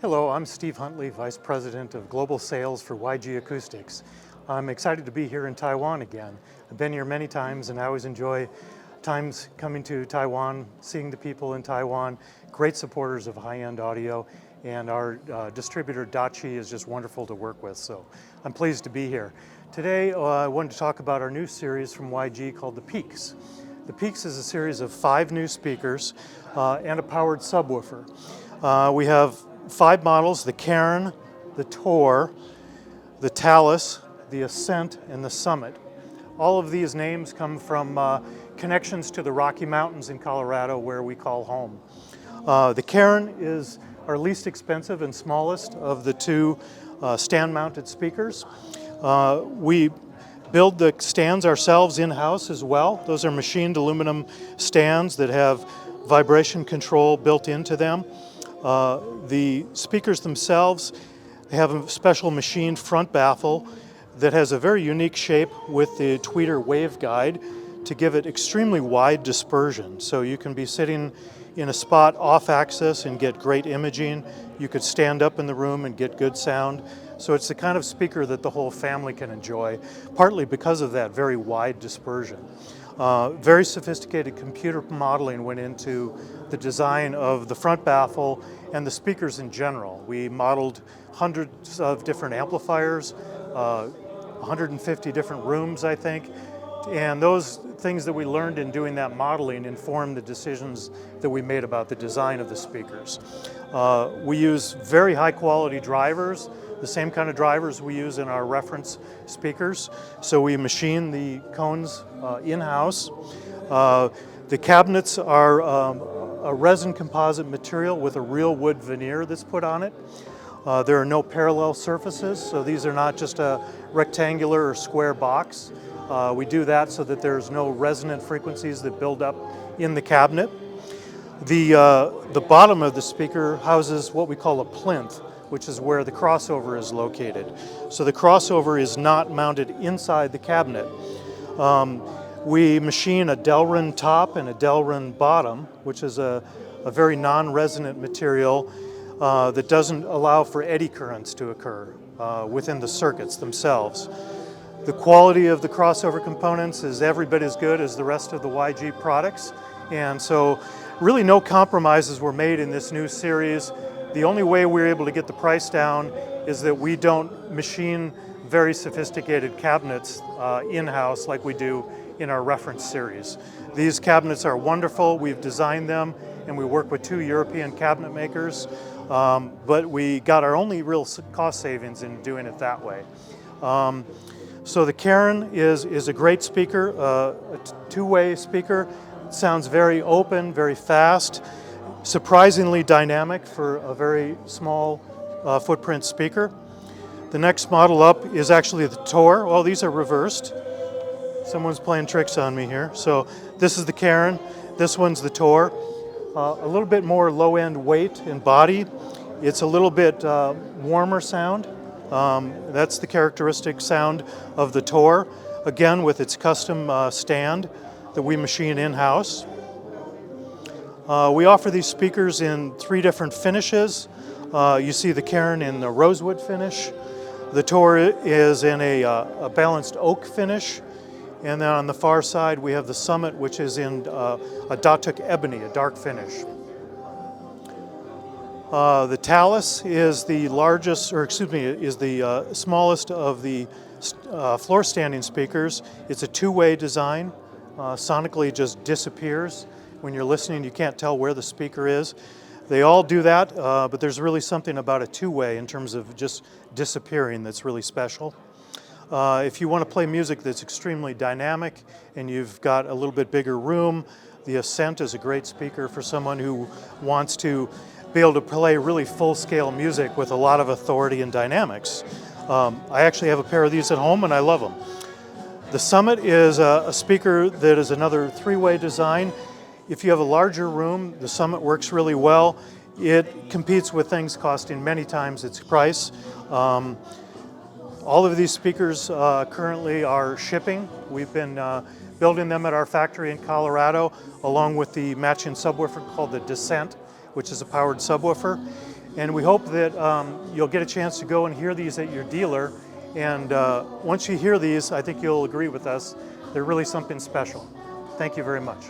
Hello, I'm Steve Huntley, Vice President of Global Sales for YG Acoustics. I'm excited to be here in Taiwan again. I've been here many times and I always enjoy times coming to Taiwan, seeing the people in Taiwan, great supporters of high-end audio, and our distributor Dachi is just wonderful to work with, so I'm pleased to be here. Today I wanted to talk about our new series from YG called the Peaks. The Peaks is a series of 5 new speakers and a powered subwoofer. We have 5 models: the Cairn, the Tor, the Talus, the Ascent, and the Summit. All of these names come from connections to the Rocky Mountains in Colorado, where we call home. The Cairn is our least expensive and smallest of the 2 stand-mounted speakers. We build the stands ourselves in-house as well. Those are machined aluminum stands that have vibration control built into them. The speakers themselves have a special machined front baffle that has a very unique shape with the tweeter waveguide to give it extremely wide dispersion. So you can be sitting in a spot off axis and get great imaging. You could stand up in the room and get good sound. So it's the kind of speaker that the whole family can enjoy, partly because of that very wide dispersion. Very sophisticated computer modeling went into the design of the front baffle and the speakers in general. We modeled hundreds of different amplifiers, 150 different rooms, I think, and those things that we learned in doing that modeling informed the decisions that we made about the design of the speakers. We use very high quality drivers, the same kind of drivers we use in our reference speakers. So we machine the cones in-house. The cabinets are a resin composite material with a real wood veneer that's put on it. There are no parallel surfaces, so these are not just a rectangular or square box. We do that so that there's no resonant frequencies that build up in the cabinet. The bottom of the speaker houses what we call a plinth, which is where the crossover is located. So the crossover is not mounted inside the cabinet. We machine a Delrin top and a Delrin bottom, which is a very non-resonant material that doesn't allow for eddy currents to occur within the circuits themselves. The quality of the crossover components is every bit as good as the rest of the YG products, and so really no compromises were made in this new series. The only way we're able to get the price down is that we don't machine very sophisticated cabinets in-house like we do in our reference series. These cabinets are wonderful. We've designed them and we work with 2 European cabinet makers, but we got our only real cost savings in doing it that way. So the Cairn is a great speaker, a 2-way speaker. It sounds very open, very fast, surprisingly dynamic for a very small footprint speaker. The next model up is actually the Tor. Well, these are reversed. Someone's playing tricks on me here. So this is the Cairn, this one's the Tor. A little bit more low-end weight and body. It's a little bit warmer sound. That's the characteristic sound of the Tor, again with its custom stand that we machine in-house. We offer these speakers in 3 different finishes. You see the Cairn in the rosewood finish. The Tor is in a balanced oak finish. And then on the far side we have the Summit, which is in a Datuk ebony, a dark finish. The Talus is the largest, or excuse me, is the smallest of the floor standing speakers. It's a 2-way design. Sonically just disappears. When you're listening, you can't tell where the speaker is. They all do that, but there's really something about a 2-way in terms of just disappearing that's really special. If you want to play music that's extremely dynamic and you've got a little bit bigger room, the Ascent is a great speaker for someone who wants to be able to play really full-scale music with a lot of authority and dynamics. I actually have a pair of these at home and I love them. The Summit is a speaker that is another 3-way design. If you have a larger room, the Summit works really well. It competes with things costing many times its price. All of these speakers currently are shipping. We've been building them at our factory in Colorado, along with the matching subwoofer called the Descent, which is a powered subwoofer. And we hope that you'll get a chance to go and hear these at your dealer. And once you hear these, I think you'll agree with us. They're really something special. Thank you very much.